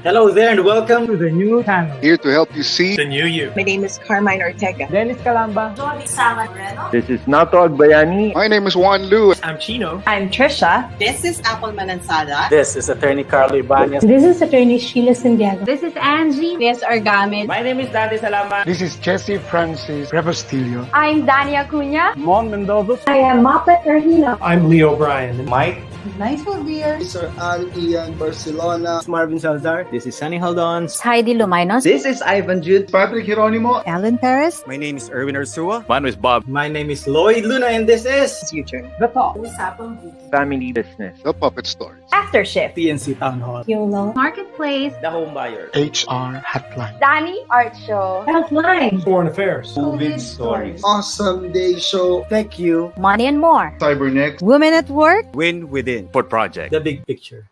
Hello there and welcome to the new channel. Here to help you see The new you. My name is Carmine Ortega. Dennis Calamba. This is Nato Agbayani. My name is Juan Lu. I'm Chino. I'm Trisha. This is Apple Manansala. This is Attorney Carlo Ibanez. This is Attorney Sheila Santiago. This is Angie. This is Argamid. My name is Dante Salamba. This is Jesse Francis Rebostillo. I'm Dania Cunha. Mon Mendoza. I am Mapet Erhino. I'm Leo Bryan. Mike. Nice beer. Sir Al Ian Barcelona. Marvin Salazar. This is Sunny Haldons. Heidi Lumainos. This is Ivan Jude. Patrick Hieronimo. Alan Perez. My name is Erwin Ursua. My name is Bob. My name is Lloyd Luna and this is Future. The Talk. Family Business. The Puppet Stories. After Shift. PNC Town Hall. YOLO. Marketplace. The Home Buyer. HR Hotline. Danny Art Show. Healthline. Foreign Affairs. COVID stories. Awesome Day Show. Thank you. Money and More. Cybernext. Women at Work. Win Within. Port Project. The Big Picture.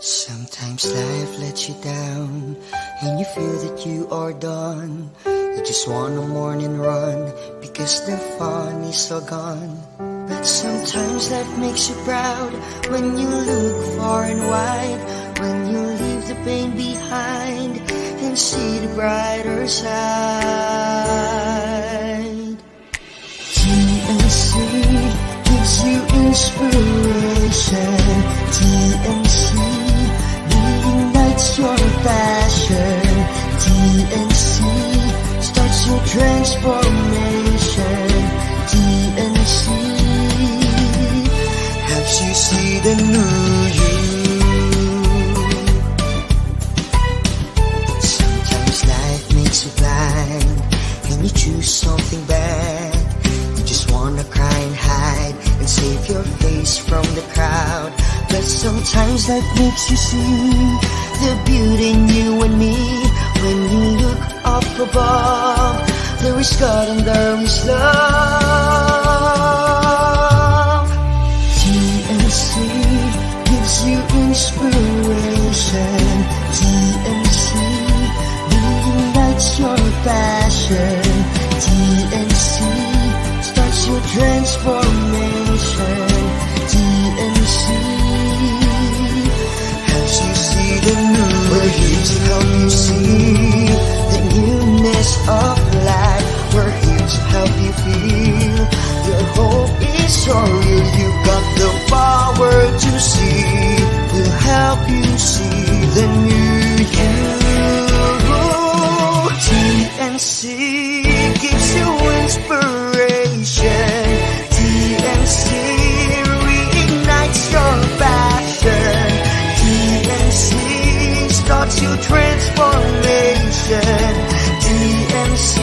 Sometimes life lets you down and you feel that you are done. You just want a morning run because the fun is all gone. But sometimes life makes you proud when you look far and wide, when you leave the pain behind and see the brighter side. TNC gives you inspiration. TNC reignites your passion. TNC starts your transformation. TNC helps you see the new you. Sometimes life makes you blind and you choose something bad. You just wanna cry and hide and save your face from the crowd. But sometimes life makes you see the beauty in you and me. When you look up above, there is God and there is love. TNC gives you inspiration. TNC reignites your passion. TNC starts your transformation. TNC helps you see the new. We're here to help you see the newness of life. We're here to help you feel your hope is so real. You've got the power to see. We'll help you see the new you. TNC gives you inspiration. TNC reignites your passion. TNC starts your transformation. TNC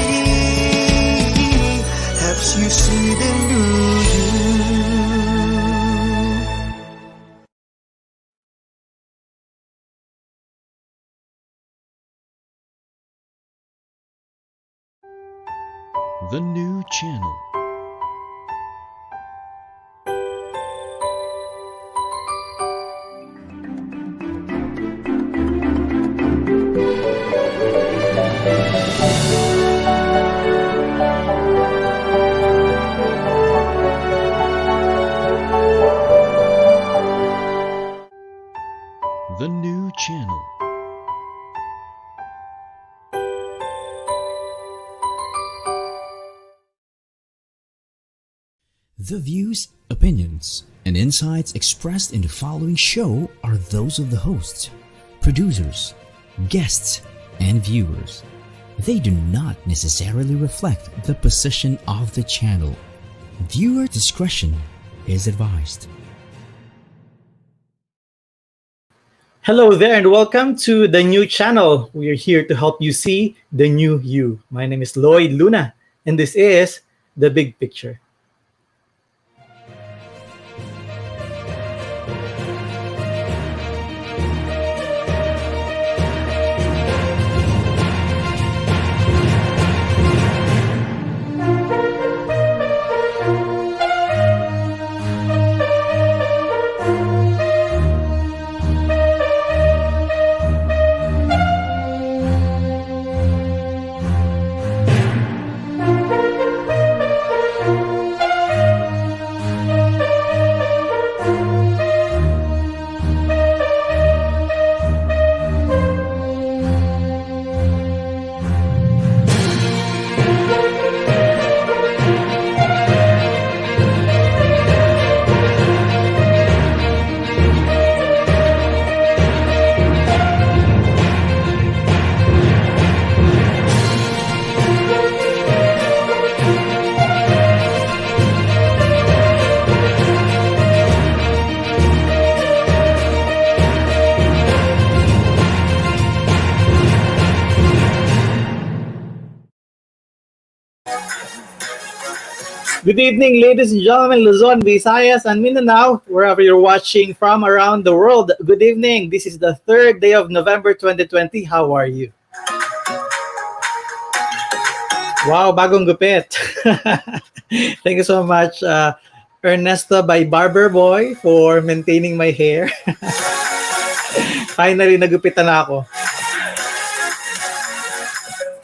helps you see the new you. The new channel. The new channel. The views, opinions, and insights expressed in the following show are those of the hosts, producers, guests, and viewers. They do not necessarily reflect the position of the channel. Viewer discretion is advised. Hello there and welcome to the new channel. We are here to help you see the new you. My name is Lloyd Luna and this is The Big Picture. Good evening, ladies and gentlemen, Luzon, Visayas, and Mindanao, wherever you're watching from around the world. Good evening. This is the third day of November 2020. How are you? Wow, bagong gupit. Thank you so much, Ernesta by Barber Boy, for maintaining my hair. Finally, nagupitan na ako.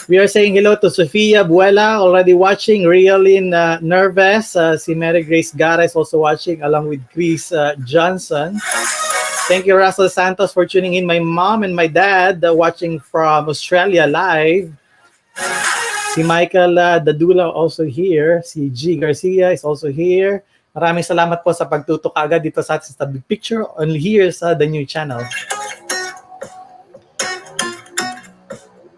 We are saying hello to Sofia Buela, already watching. Realin Nerves. Si Mary Grace Gara is also watching, along with Chris Johnson. Thank you, Russell Santos, for tuning in. My mom and my dad watching from Australia live. Si Michael Dadula also here. Si G. Garcia is also here. Maraming salamat po sa pagtutok agad dito sa atin sa Big Picture on here sa The New Channel.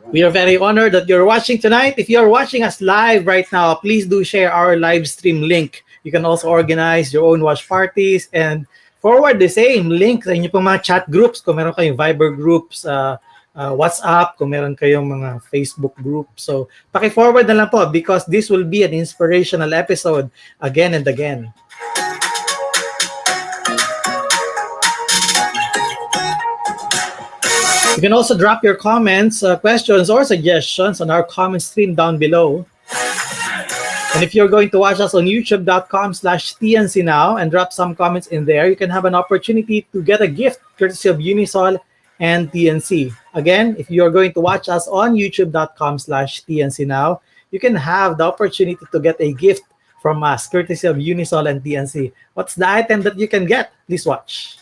We are very honored that you're watching tonight. If you're watching us live right now, please do share our live stream link. You can also organize your own watch parties and forward the same link sa inyo pong mga chat groups. Kung meron kayong Viber groups, WhatsApp, kung meron kayong mga Facebook groups. So, paki-forward na lang po because this will be an inspirational episode again and again. You can also drop your comments, questions, or suggestions on our comment stream down below. And if you're going to watch us on youtube.com/TNC now and drop some comments in there, you can have an opportunity to get a gift courtesy of Unisol and TNC. Again, if you're going to watch us on youtube.com/TNC now, you can have the opportunity to get a gift from us courtesy of Unisol and TNC. What's the item that you can get? Please watch.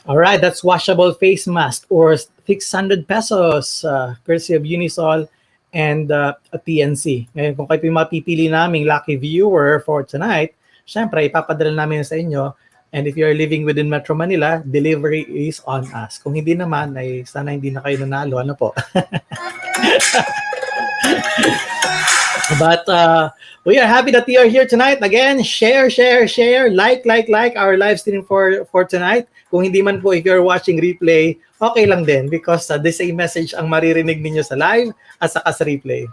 All right, that's washable face mask or 600 pesos courtesy of Unisol and TNC. Ngayon, kung kayo mapipili naming lucky viewer for tonight, syempre, ipapadala namin sa inyo. And if you're living within Metro Manila, delivery is on us. Kung hindi naman, ay sana hindi na kayo nanalo. Ano po? But we are happy that you are here tonight. Again, share, like our live stream for tonight. Kung hindi man po, if you're watching replay, okay lang din because the same message ang maririnig ninyo sa live at saka sa replay.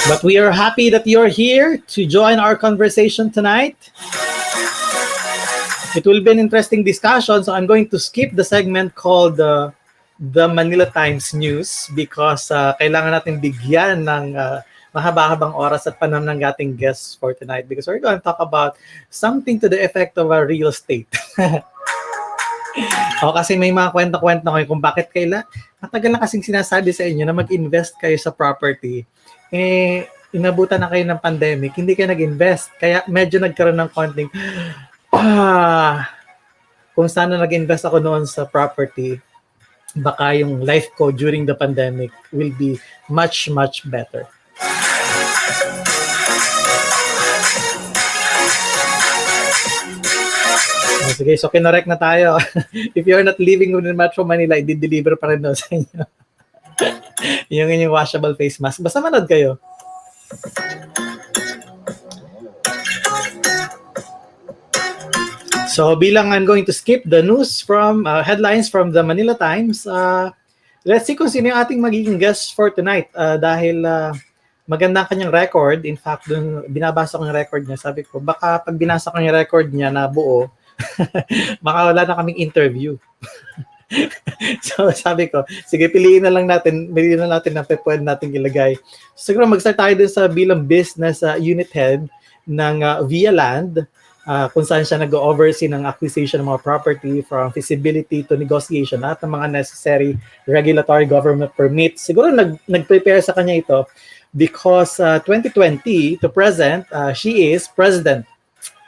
But we are happy that you're here to join our conversation tonight. It will be an interesting discussion, so I'm going to skip the segment called the Manila Times News because kailangan natin bigyan ng mahaba-habang oras at panahon ng ating guests for tonight because we're going to talk about something to the effect of our real estate. O kasi may mga kwento-kwento kayo kung bakit matagal na kasing sinasabi sa inyo na mag-invest kayo sa property. Inabutan na kayo ng pandemic, hindi kayo nag-invest. Kaya medyo nagkaroon ng konting kung sana nag-invest ako noon sa property, baka yung life ko during the pandemic will be much better. Sige, so kinorek na tayo. If you're not living within Metro Manila, i-deliver pa rin doon sa inyo. yung inyong washable face mask. Basta manood kayo. So bilang I'm going to skip the news from headlines from the Manila Times, let's see kung sino yung ating magiging guest for tonight. Dahil maganda kanyang record. In fact, dun binabasa ko yung record niya. Sabi ko, baka pag binasa ko yung record niya na buo, baka wala na kaming interview. So sabi ko, sige, piliin na natin na pwede natin ilagay. Siguro mag-start tayo dun sa bilang business unit head ng Ovialand, kung saan siya nag-oversee ng acquisition ng mga property from feasibility to negotiation at ng mga necessary regulatory government permits. Siguro nag-prepare sa kanya ito because 2020 to present, she is president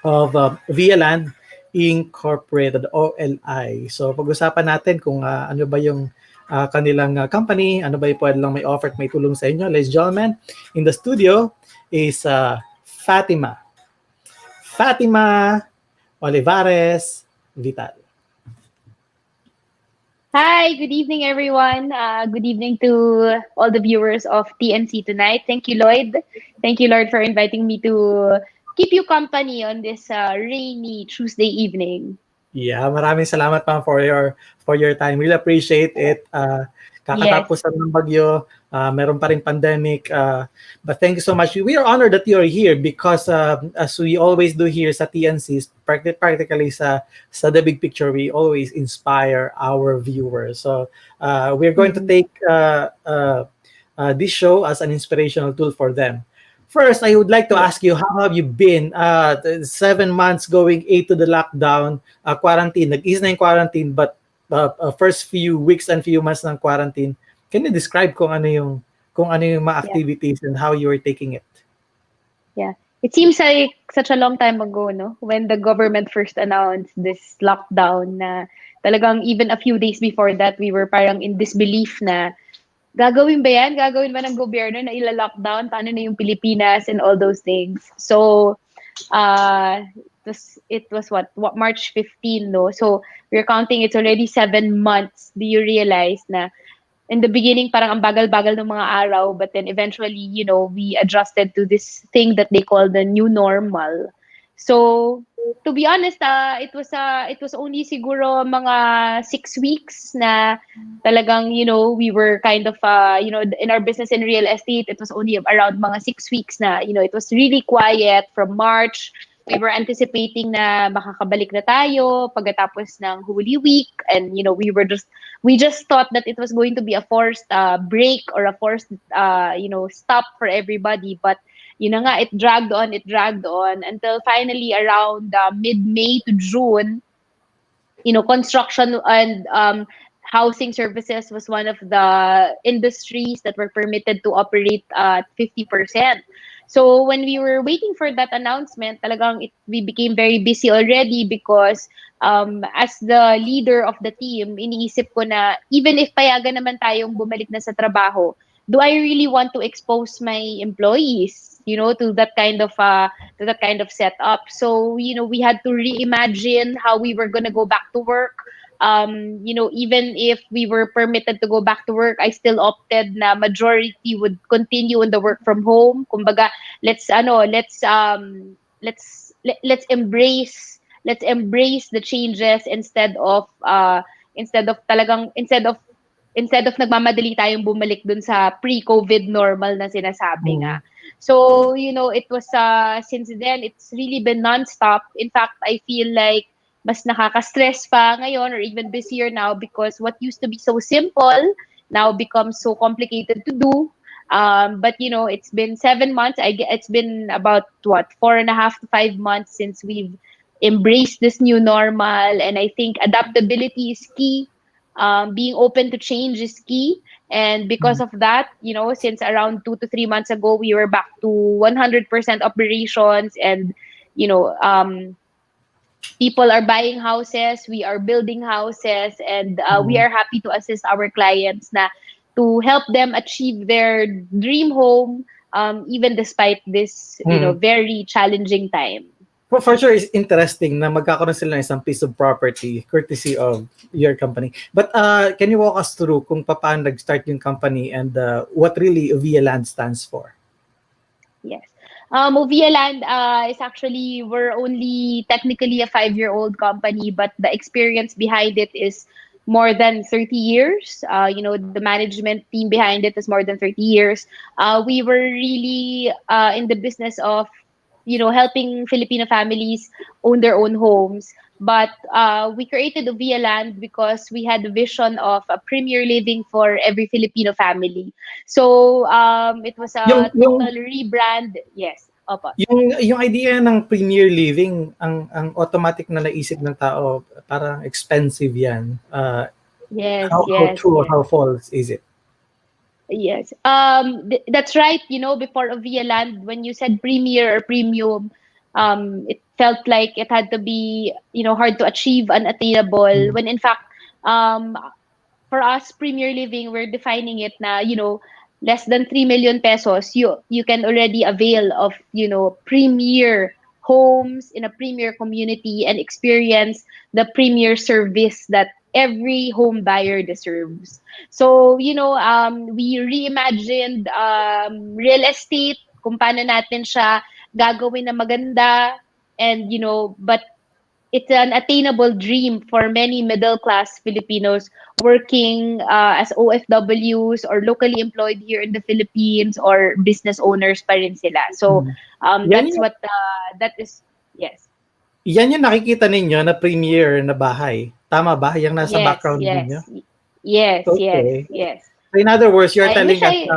of Ovialand Incorporated, OLI. So pag-usapan natin kung ano ba yung kanilang company, ano ba yung pwede lang may offer at may tulong sa inyo. Ladies and gentlemen, in the studio is Fatima Fatima Olivares-Vital. Hi, good evening, everyone. Good evening to all the viewers of TNC tonight. Thank you, Lloyd. Thank you, Lord, for inviting me to keep you company on this rainy Tuesday evening. Yeah, maraming salamat pa for your time. Really appreciate it. Kakatapos ng bagyo, meron pa rin pandemic. But thank you so much. We are honored that you are here because as we always do here sa TNCs, practically sa The Big Picture, we always inspire our viewers. So we're going to take this show as an inspirational tool for them. First, I would like to ask you, how have you been? 7 months going into the lockdown, quarantine. Nag-ease na yung quarantine, but first few weeks and few months ng quarantine, can you describe kung ano yung mga activities and how you are taking it? Yeah. It seems like such a long time ago, no? When the government first announced this lockdown na talagang even a few days before that, we were parang in disbelief na gagawin ba yan? Gagawin ba ng gobyerno na ila-lockdown? Paano na yung Pilipinas and all those things? So, it was what March 15, no? So, we're counting it's already 7 months. Do you realize na in the beginning, parang ang bagal-bagal ng mga araw, but then eventually, we adjusted to this thing that they call the new normal. So, to be honest, it was only siguro mga 6 weeks na talagang, we were kind of, in our business in real estate, it was only around mga 6 weeks na, it was really quiet from March. We were anticipating na makakabalik na tayo pagkatapos ng Holy Week, and we just thought that it was going to be a forced break or a forced stop for everybody, but it dragged on until finally around mid-May to June, construction and housing services was one of the industries that were permitted to operate at 50%. So when we were waiting for that announcement, talagang we became very busy already because as the leader of the team, iniisip ko na even if payagan naman tayong bumalik na sa trabaho, do I really want to expose my employees, to that kind of setup? So, we had to reimagine how we were going to go back to work. Even if we were permitted to go back to work, I still opted na majority would continue in the work from home. Kumbaga, let's embrace the changes instead of nagmamadali tayong bumalik dun sa pre-COVID normal na sinasabi nga. So, it was since then it's really been non-stop. In fact, I feel like mas nakaka-stress pa ngayon or even busier now because what used to be so simple now becomes so complicated to do. But it's been 7 months. It's been about 4.5 to 5 months since we've embraced this new normal, and I think adaptability is key. Being open to change is key, and because of that, since around 2 to 3 months ago, we were back to 100% operations, and people are buying houses, we are building houses, and we are happy to assist our clients to help them achieve their dream home, even despite this, very challenging time. Well, for sure, it's interesting na magkakaroon sila ng isang piece of property courtesy of your company. But can you walk us through kung paano nag-start yung company and what really Ovialand stands for? Yes. Ovialand is actually, we're only technically a 5-year-old company, but the experience behind it is more than 30 years. The management team behind it is more than 30 years. We were really in the business of helping Filipino families own their own homes. But we created Ovialand because we had a vision of a premier living for every Filipino family. So it was a total rebrand. Yes. Opo. Yung idea ng premier living, ang automatic na naisip ng tao, parang expensive yan. Yes. How true or how false is it? Yes. That's right. Before Ovialand, when you said premier or premium, it felt like it had to be, hard to achieve, unattainable. When in fact, for us, premier living, we're defining it na, less than 3 million pesos, you can already avail of, premier homes in a premier community and experience the premier service that every home buyer deserves. So, we reimagined real estate, kung paano natin siya gagawin na maganda, and, but it's an attainable dream for many middle-class Filipinos working as OFWs or locally employed here in the Philippines, or business owners pa rin sila. So Yan that's yung- what that is. Yes. Yan yung nakikita ninyo na premier na bahay. Tama ba? Yung nasa Yes, background yes. ninyo? Yes, Okay. yes. So in other words, you're I telling wish us I-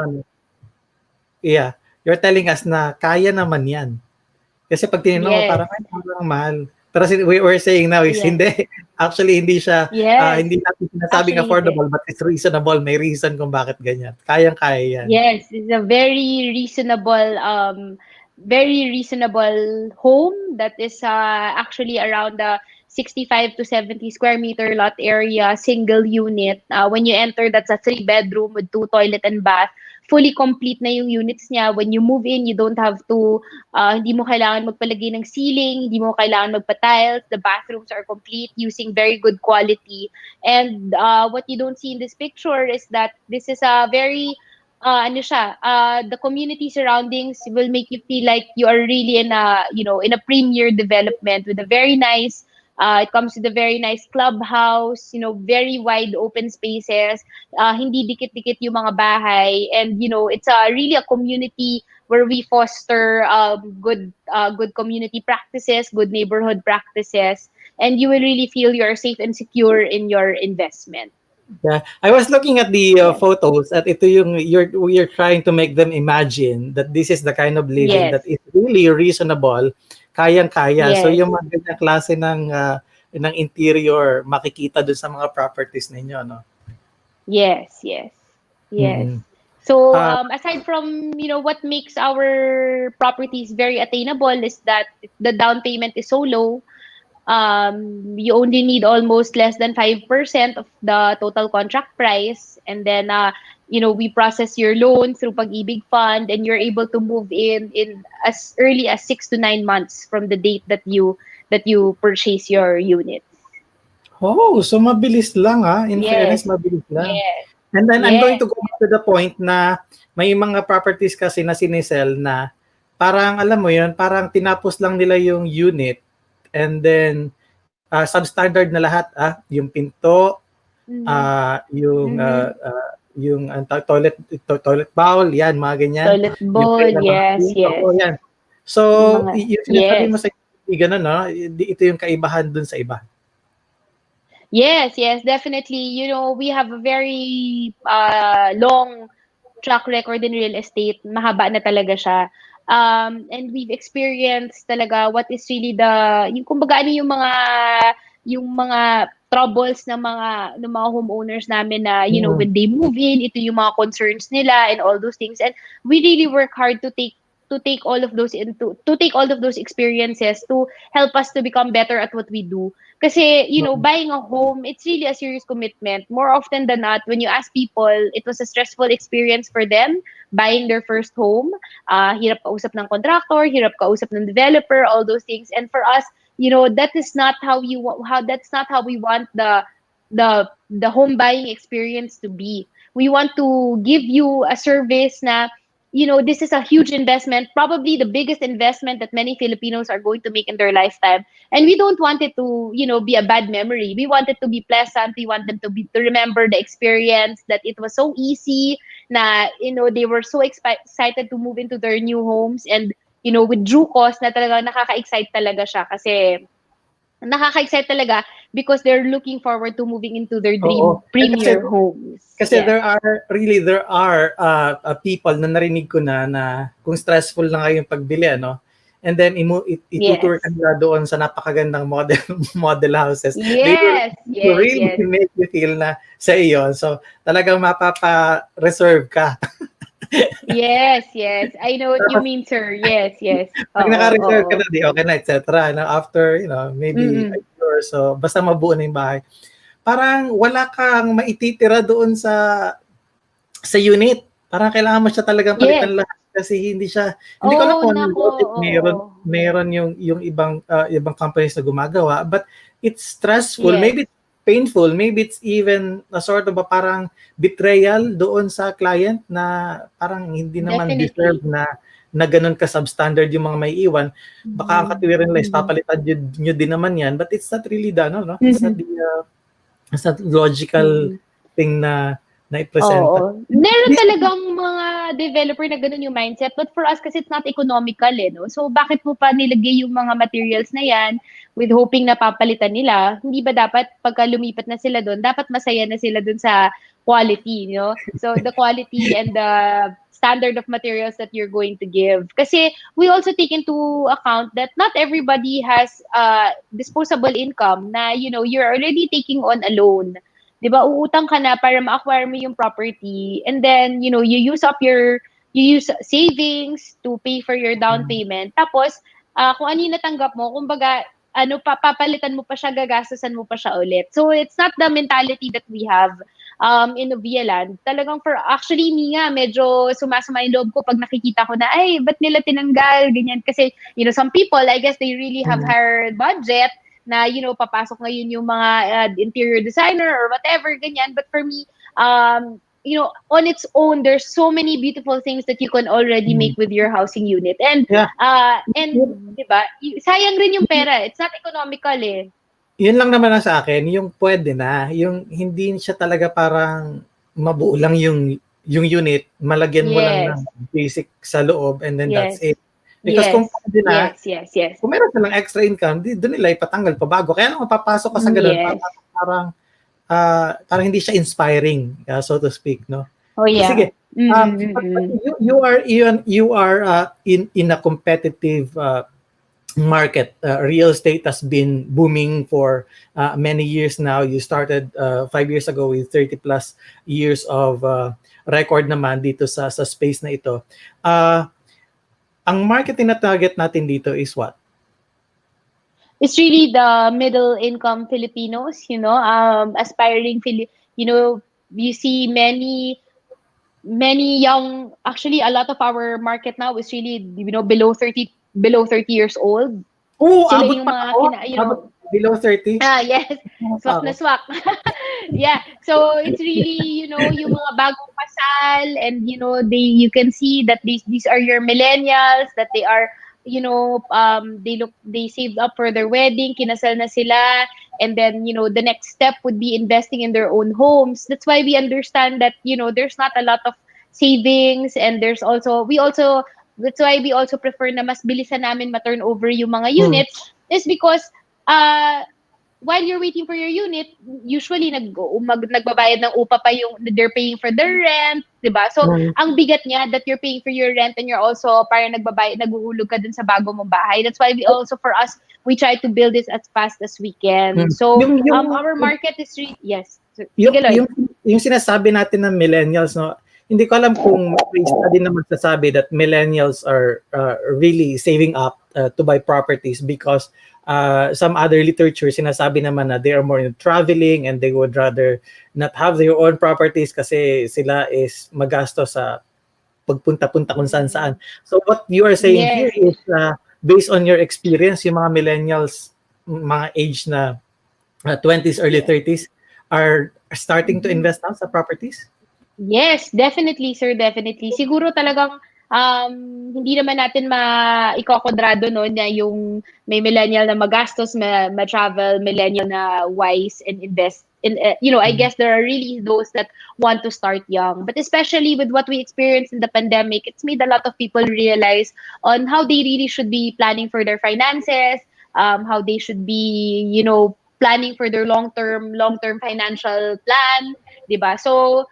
na, you're telling us na kaya naman yan. Kasi pag tinignan mo, Yes. parang mahal. Pero we're saying now is Yes. hindi. Actually, hindi siya, Yes. hindi natin sinasabing Actually, affordable, but it's reasonable. May reason kung bakit ganyan. Kayang-kaya yan. Yes, it's a very reasonable home that is actually around the 65 to 70 square meter lot area, single unit. When you enter, that's a 3-bedroom with 2 toilet and bath. Fully complete na yung units niya. When you move in, you don't have to, hindi mo kailangan magpalagay ng ceiling, hindi mo kailangan magpa-tiles. The bathrooms are complete using very good quality. And what you don't see in this picture is that this is a very the community surroundings will make you feel like you are really in a premier development with a very nice, it comes with a very nice clubhouse, very wide open spaces, hindi dikit-dikit yung mga bahay, and it's really a community where we foster good community practices, good neighborhood practices, and you will really feel you're safe and secure in your investment. Yeah, I was looking at the photos at ito yung you're trying to make them imagine that this is the kind of living Yes. that is really reasonable, kayang-kaya. Yes. So yung mga ganyang klase ng interior makikita dun sa mga properties ninyo, no? Yes. Mhm. So aside from what makes our properties very attainable is that the down payment is so low. You only need almost less than 5% of the total contract price, and then we process your loan through Pag-ibig Fund, and you're able to move in as early as 6 to 9 months from the date that you purchase your unit. Oh, so mabilis lang In Yes. fairness, mabilis lang. Yes. And then I'm Yes. going to go back to the point na may mga properties kasi na sinisell na parang alam mo yun, parang tinapos lang nila yung unit and then substandard na lahat, yung pinto, yung toilet bowl, yan, mga ganyan. Toilet bowl, Yung yes. Oo, yan. So, yung sinasabi mo sa ganun, no? Ito yung kaibahan dun sa iba. Yes, definitely. We have a very long track record in real estate. Mahaba na talaga siya. And we've experienced talaga what is really yung kumbaga ano yung mga troubles ng mga homeowners namin na when they move in, ito yung mga concerns nila and all those things. And we really work hard to take all of those experiences to help us to become better at what we do. Kasi, buying a home, it's really a serious commitment. More often than not, when you ask people, it was a stressful experience for them buying their first home. Hirap kausap ng contractor, hirap kausap ng developer, all those things. And for us, that's not how we want the home buying experience to be. We want to give you a service na this is a huge investment, probably the biggest investment that many Filipinos are going to make in their lifetime. And we don't want it to, be a bad memory. We want it to be pleasant. We want them to remember the experience, that it was so easy, na, they were so excited to move into their new homes. And, with due cost, na talaga nakaka-excite talaga siya. Kasi, nakaka-excite talaga because they're looking forward to moving into their dream premier homes. Kasi there are people na narinig ko na kung stressful na kayo yung pagbili, and then itutour ka nila doon sa napakagandang model houses. Yes, they really make you feel na sa iyo. So talagang mapapa-reserve ka. Yes. I know what you mean, sir. Yes. Pag naka-reserve ka na, di okay na, etc. After, maybe a year or so, basta mabuo na yung bahay. Parang wala kang maititira doon sa unit. Parang kailangan mo siya talagang palitan lahat. kasi hindi ko alam Oh, kung anong nako, logic oo. meron yung ibang companies na gumagawa, but it's stressful, Yes. maybe it's painful, maybe it's even a sort of a parang betrayal doon sa client na parang hindi naman Definitely. deserve na ganun ka substandard yung mga may iwan. Baka ang katiwiran nila is papalitan nyo din naman yan, but it's not really the no? It's not logical thing na i-present. Oo. Meron talagang mga developer na ganun yung mindset, but for us kasi it's not economical no? So bakit mo pa nilagay yung mga materials na yan with hoping na papalitan nila? Hindi ba dapat pagka lumipat na sila doon, dapat masaya na sila doon sa quality, no? So the quality and the standard of materials that you're going to give. Kasi we also take into account that not everybody has disposable income na, you're already taking on a loan. 'Di ba? Uutang ka na para ma-acquire mo yung property, and then you use savings to pay for your down payment. Tapos kung ano yung natanggap mo, kumbaga papalitan mo pa siya, gagastusan mo pa siya ulit. So it's not the mentality that we have in Ovialand. Talagang actually me nga, medyo sumasama yung loob ko pag nakikita ko na, ay, ba't nila tinanggal? Ganyan. Kasi, some people, I guess they really have higher budget na, papasok ngayon yung mga interior designer or whatever, ganyan. But for me, on its own, there's so many beautiful things that you can already make with your housing unit. And, diba, sayang rin yung pera. It's not economical Yun lang naman ang sa akin, yung pwede na, yung hindi siya talaga parang mabuo lang yung unit, malagyan mo lang ng basic sa loob, and then that's it. Because kung pwede na, kung meron silang extra income, doon nila ipatanggal pa bago. Kaya lang mapapasok ka sa ganun, parang hindi siya inspiring, so to speak, no? Oh yeah. Sige. You are in a competitive market. Real estate has been booming for many years now. You started 5 years ago with 30 plus years of record naman dito sa space na ito. Ang marketing na target natin dito is what? It's really the middle income Filipinos, aspiring you see many young, actually a lot of our market now is really below 30 years old. Oh, sila abot yung pa mga ako. Below 30. Yes. Swak na swak. Yeah. So it's really, yung mga bagong kasal, and you can see that these are your millennials, that they are, they saved up for their wedding, kinasal na sila, and then the next step would be investing in their own homes. That's why we understand that there's not a lot of savings, and that's why we also prefer na mas bilisan namin ma-turn over yung mga units, is because while you're waiting for your unit, usually nagbabayad ng upa pa yung they're paying for their rent, 'di ba? So ang bigat niya that you're paying for your rent, and you're also parang naguhulog ka dun sa bago mong bahay. That's why we try to build this as fast as we can. So our market is yes. Yung sinasabi natin ng millennials, no, hindi ko alam kung may study na magsasabi that millennials are really saving up to buy properties, because some other literature sinasabi naman na they are more in traveling and they would rather not have their own properties kasi sila is magasto sa pagpunta-punta kung saan-saan. So what you are saying here is based on your experience, yung mga millennials, mga age na 20s, early 30s are starting to invest now sa properties? Yes, definitely, sir, definitely. Siguro talagang hindi naman natin ikokontrado na yung may millennial na magastos, ma-travel, millennial na wise and invest. I guess there are really those that want to start young. But especially with what we experienced in the pandemic, it's made a lot of people realize on how they really should be planning for their finances, how they should be, planning for their long-term financial plan, diba? So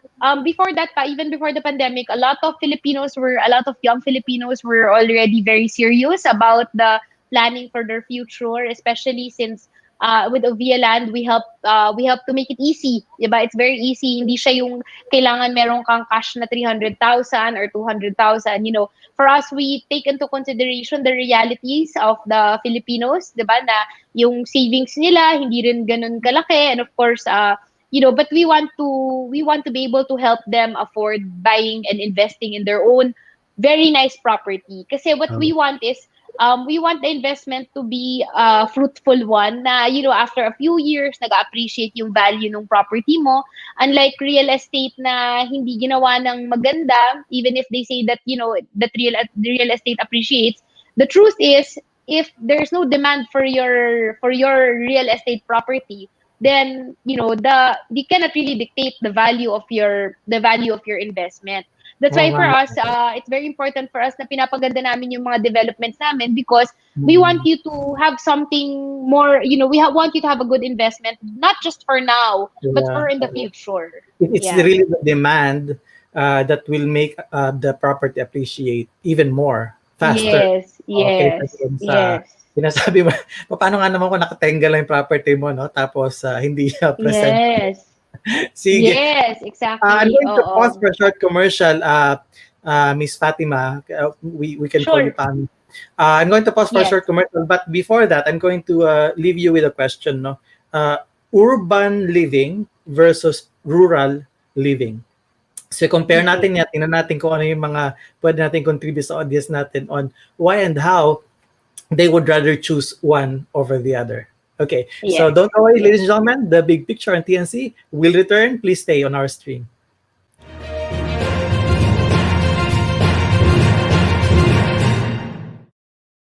before that, even before the pandemic, a lot of young Filipinos were already very serious about the planning for their future, especially since with Ovialand, we help to make it easy, diba? It's very easy. Hindi siya yung kailangan meron kang cash na 300,000 or 200,000. For us, we take into consideration the realities of the Filipinos, diba? Na yung savings nila hindi rin ganun kalaki, and of course, but we want to be able to help them afford buying and investing in their own very nice property. Kasi what we want is, we want the investment to be a fruitful one na, after a few years, nag-appreciate yung value ng property mo. Unlike real estate na hindi ginawa ng maganda, even if they say that, that real estate appreciates, the truth is, if there's no demand for your real estate property, then, you cannot really dictate the value of your investment. That's why for us, it's very important for us na pinapaganda namin yung mga developments namin, because we want you to have something more, want you to have a good investment, not just for now, but for in the future. It's really the demand that will make the property appreciate even more, faster. Yes. Sinasabi mo, paano nga naman kung nakatenga lang yung property mo, no? Tapos hindi present. Sige. Yes, exactly. I'm going to pause for a short commercial, Miss Fatima. We can call you Pam. I'm going to pause for a short commercial, but before that, I'm going to leave you with a question. No, urban living versus rural living. So compare natin yan, tingnan natin kung ano yung mga pwede natin contribute sa audience natin on why and how they would rather choose one over the other. Okay, so don't worry, ladies and gentlemen, the big picture on TNC will return. Please stay on our stream.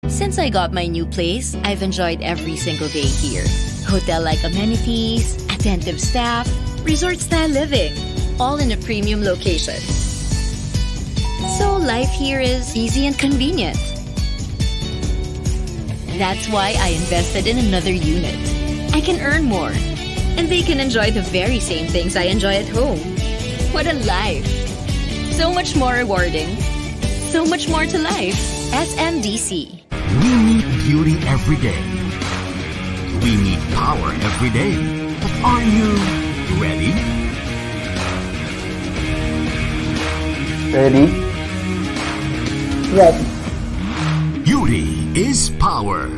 Since I got my new place, I've enjoyed every single day here. Hotel-like amenities, attentive staff, resort-style living, all in a premium location. So life here is easy and convenient. That's why I invested in another unit. I can earn more, and they can enjoy the very same things I enjoy at home. What a life! So much more rewarding. So much more to life. SMDC. We need beauty every day. We need power every day. But are you ready? Ready? Ready. Beauty is power.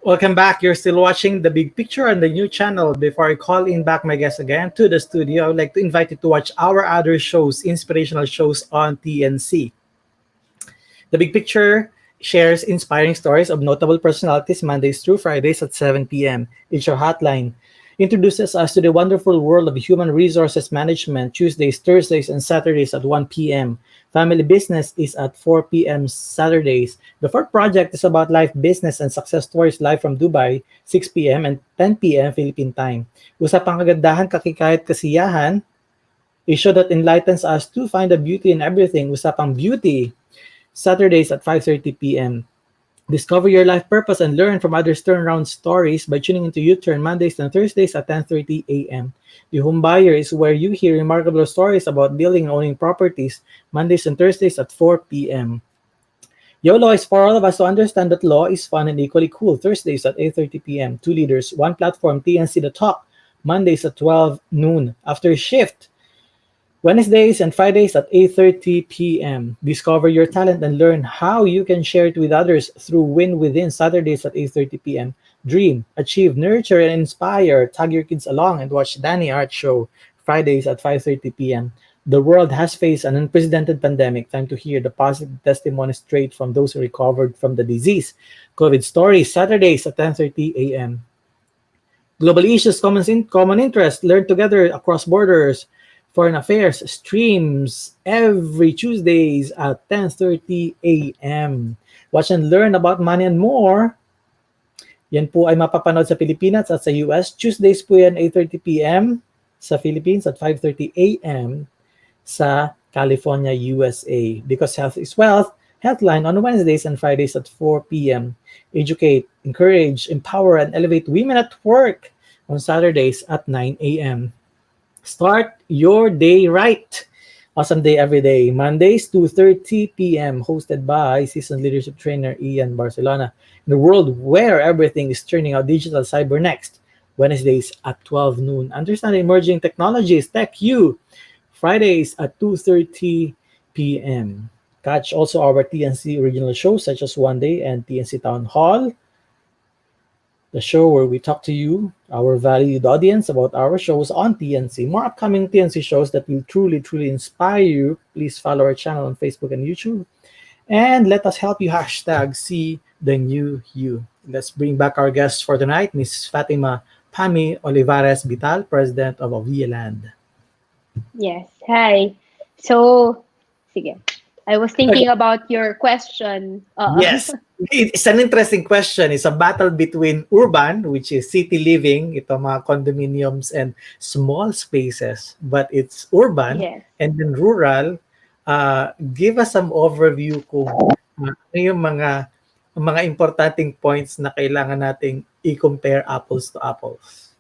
Welcome back. You're still watching The Big Picture on the new channel. Before I call in back my guest again to the studio, I would like to invite you to watch our other shows, inspirational shows on TNC. The Big Picture shares inspiring stories of notable personalities Mondays through Fridays at 7 p.m. It's your hotline. Introduces us to the wonderful world of human resources management Tuesdays, Thursdays, and Saturdays at 1 p.m. Family Business is at 4 p.m. Saturdays. The fourth project is about life, business, and success stories live from Dubai, 6 p.m. and 10 p.m. Philippine time. Usapang kagandahan, kakikahit, kasiyahan, a show that enlightens us to find the beauty in everything. Usapang Beauty, Saturdays at 5:30 p.m. Discover your life purpose and learn from others' turnaround stories by tuning into U-Turn Mondays and Thursdays at 10:30 a.m. The Home Buyer is where you hear remarkable stories about building and owning properties, Mondays and Thursdays at 4 p.m. YOLO is for all of us to understand that law is fun and equally cool, Thursdays at 8:30 p.m. Two leaders, one platform, TNC The Talk, Mondays at 12 noon. After shift, Wednesdays and Fridays at 8:30 p.m. Discover your talent and learn how you can share it with others through Win Within, Saturdays at 8:30 p.m. Dream, achieve, nurture, and inspire. Tag your kids along and watch Danny Art Show, Fridays at 5:30 p.m. The world has faced an unprecedented pandemic. Time to hear the positive testimonies straight from those who recovered from the disease. COVID Stories, Saturdays at 10:30 a.m. Global issues, common interest, learn together across borders. Foreign Affairs streams every Tuesdays at 10:30 a.m. Watch and learn about money and more. Yan po ay mapapanood sa Pilipinas at sa US. Tuesdays po yan 8:30 p.m. sa Philippines at 5:30 a.m. sa California, USA. Because health is wealth, Healthline on Wednesdays and Fridays at 4 p.m. Educate, encourage, empower, and elevate women at work on Saturdays at 9 a.m. Start your day right. Awesome day every day. Mondays, 2:30 p.m. Hosted by seasoned leadership trainer Ian Barcelona. In a world where everything is turning out digital, cyber next. Wednesdays at 12 noon. Understand emerging technologies, Tech U. Fridays at 2:30 p.m. Catch also our TNC original shows such as One Day and TNC Town Hall. The show where we talk to you, our valued audience, about our shows on TNC. More upcoming TNC shows that will truly, truly inspire you. Please follow our channel on Facebook and YouTube. And let us help you hashtag See the New You. Let's bring back our guest for tonight, Miss Fatima Olivares-Vital, President of Ovialand. Yes. Hi. So, sige. I was thinking about your question. Yes. It's an interesting question. It's a battle between urban, which is city living, ito mga condominiums and small spaces, but it's urban, Yes. and then rural. Give us some overview kung ano yung mga importanting points na kailangan nating i-compare apples to apples.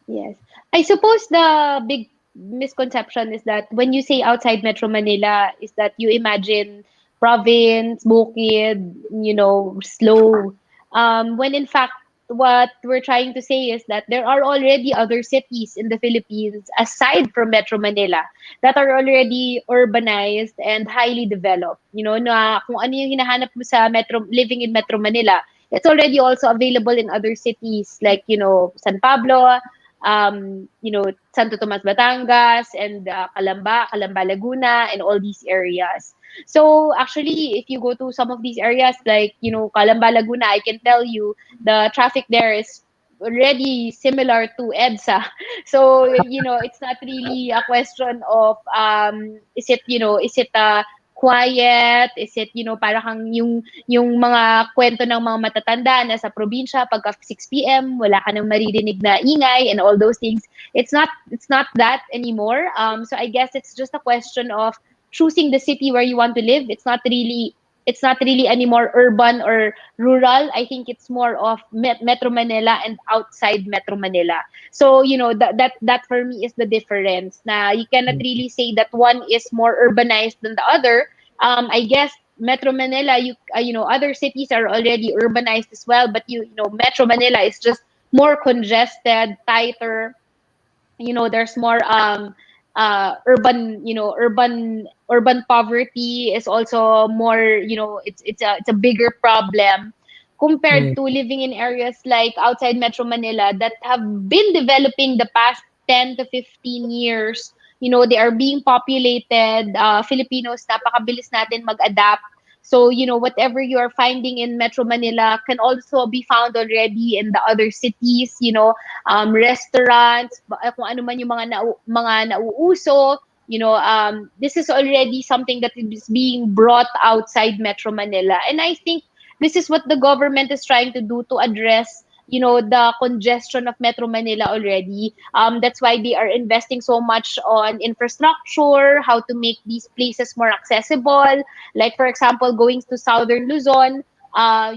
Yes. I suppose the big misconception is that when you say outside Metro Manila is that you imagine province, bukid, slow. When in fact, what we're trying to say is that there are already other cities in the Philippines aside from Metro Manila that are already urbanized and highly developed. Na kung ano yung hinahanap mo sa living in Metro Manila, it's already also available in other cities like, San Pablo, Santo Tomas, Batangas, and Calamba, Laguna, and all these areas. So actually, if you go to some of these areas like, Calamba, Laguna, I can tell you the traffic there is already similar to EDSA. So, it's not really a question of, is it quiet? Is it, para kang yung mga kwento ng mga matatanda na sa probinsya pagka 6 p.m. wala ka nang maririnig na ingay and all those things. It's not that anymore. So I guess it's just a question of choosing the city where you want to live. It's not really anymore urban or rural. I think it's more of Metro Manila and outside Metro Manila. So, that for me is the difference. Na you cannot really say that one is more urbanized than the other. I guess Metro Manila, other cities are already urbanized as well, but Metro Manila is just more congested, tighter. There's more urban poverty is also more, it's a bigger problem compared to living in areas like outside Metro Manila that have been developing the past 10 to 15 years. They are being populated. Filipinos, napakabilis natin mag-adapt. So, whatever you are finding in Metro Manila can also be found already in the other cities, restaurants, kung ano man yung mga nauuso, this is already something that is being brought outside Metro Manila. And I think this is what the government is trying to do to address the congestion of Metro Manila already. That's why they are investing so much on infrastructure, how to make these places more accessible. Like, for example, going to Southern Luzon,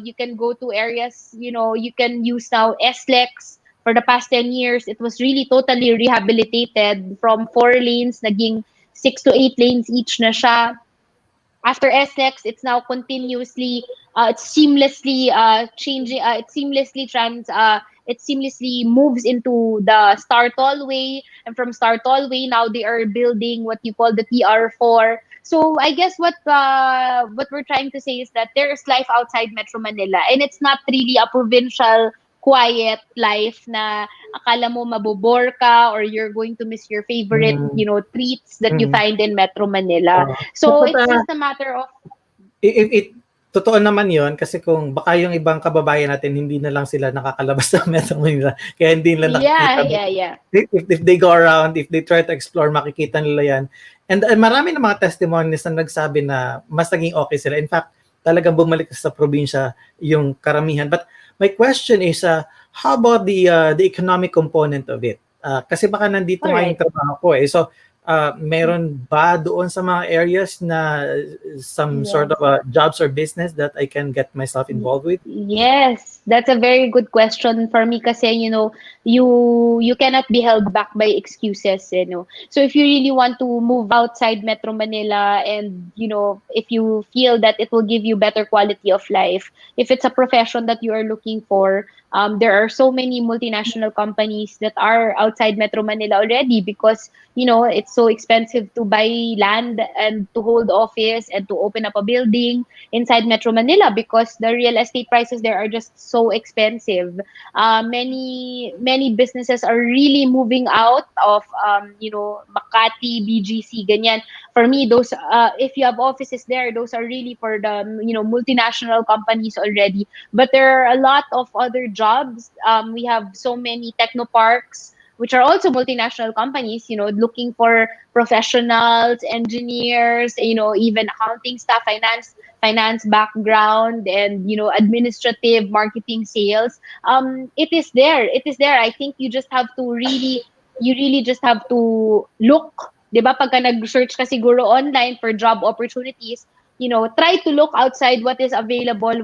You can go to areas, you can use now SLEX. For the past 10 years, it was really totally rehabilitated from 4 lanes, naging 6 to 8 lanes each na siya. After SX, it's now continuously, it's seamlessly changing, it seamlessly moves into the Star Tollway, and from Star Tollway now they are building what you call the TR4. So I guess what we're trying to say is that there is life outside Metro Manila, and it's not really a provincial quiet life na akala mo mabobore ka or you're going to miss your favorite, treats that you find in Metro Manila. So But, it's just a matter of totoo naman yon kasi kung baka yung ibang kababayan natin hindi na lang sila nakakalabas ng Metro Manila kaya hindi nila nakikita. Yeah. If they go around, if they try to explore, makikita nila yan. And marami na mga testimonies na nagsabi na mas naging okay sila. In fact, talagang bumalik sa probinsya yung karamihan. But my question is, how about the economic component of it? Kasi baka nandito nga yung trabaho ko eh. So, meron ba doon sa mga areas na some sort of jobs or business that I can get myself involved with? Yes, that's a very good question for me kasi, you cannot be held back by excuses, So if you really want to move outside Metro Manila and, if you feel that it will give you better quality of life, if it's a profession that you are looking for, there are so many multinational companies that are outside Metro Manila already because, it's so expensive to buy land and to hold office and to open up a building inside Metro Manila because the real estate prices there are just so expensive. Many businesses are really moving out of, Makati, BGC, ganyan. For me, those, if you have offices there, those are really for the, multinational companies already. But there are a lot of other jobs. We have so many technoparks, which are also multinational companies, looking for professionals, engineers, even accounting staff, finance background, and, administrative, marketing, sales. It is there. I think you really just have to look. Diba, pagka nag-search ka siguro online for job opportunities, try to look outside what is available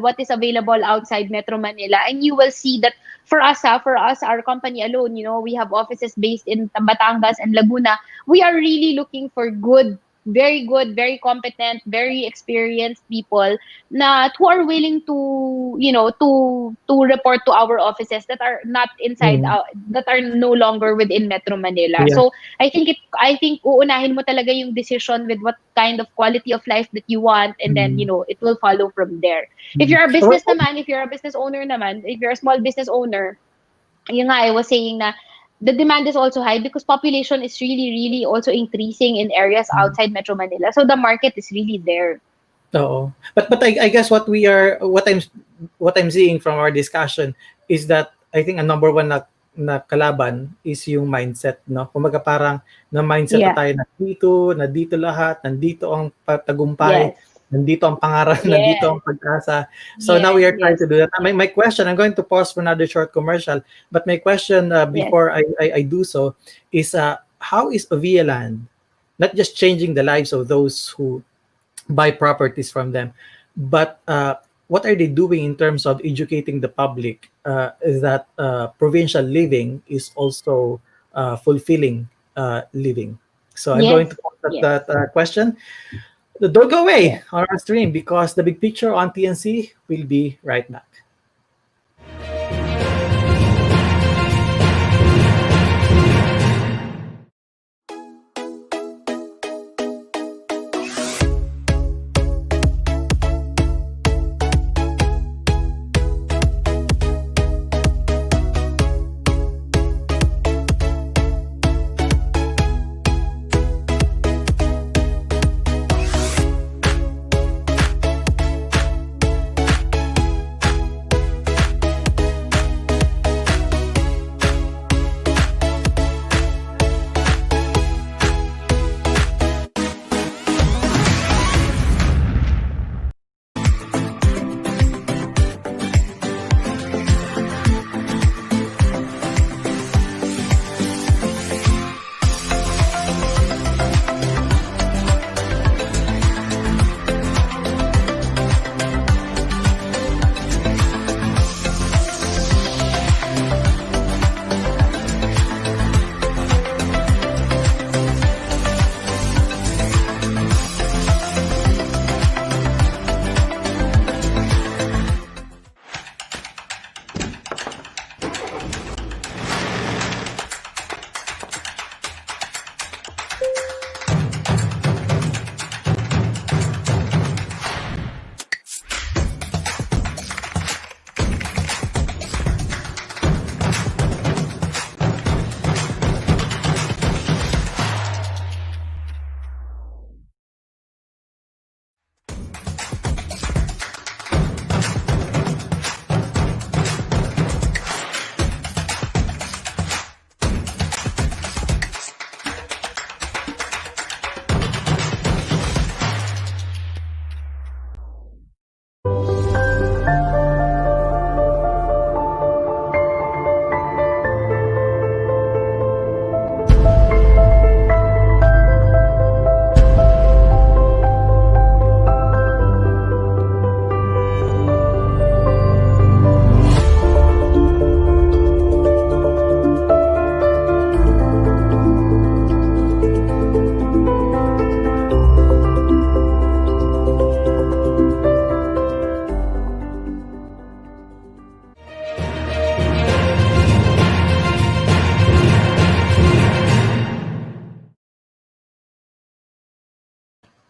outside Metro Manila, and you will see that for us, our company alone, we have offices based in Batangas and Laguna. We are really looking for good, very competent, very experienced people who are willing to, to report to our offices that are not inside, that are no longer within Metro Manila. Yeah. So I think uunahin mo talaga yung decision with what kind of quality of life that you want, and then, it will follow from there. If you're a business naman, if you're a business owner naman, if you're a small business owner, yun nga, I was saying na the demand is also high because population is really also increasing in areas outside Metro Manila. So the market is really there. Oo. But I guess what I'm seeing from our discussion is that I think a number one na kalaban is yung mindset, no? Kumaga parang na mindset na tayo na dito lahat, nandito ang tagumpay, nandito ang pangarap, nandito ang pag-asa. So now we are trying to do that. My question, I'm going to pause for another short commercial, but my question before I do so is how is Ovialand not just changing the lives of those who buy properties from them, but what are they doing in terms of educating the public that provincial living is also fulfilling living? So I'm going to pause that question. Don't go away on our stream because the big picture on TNC will be right back.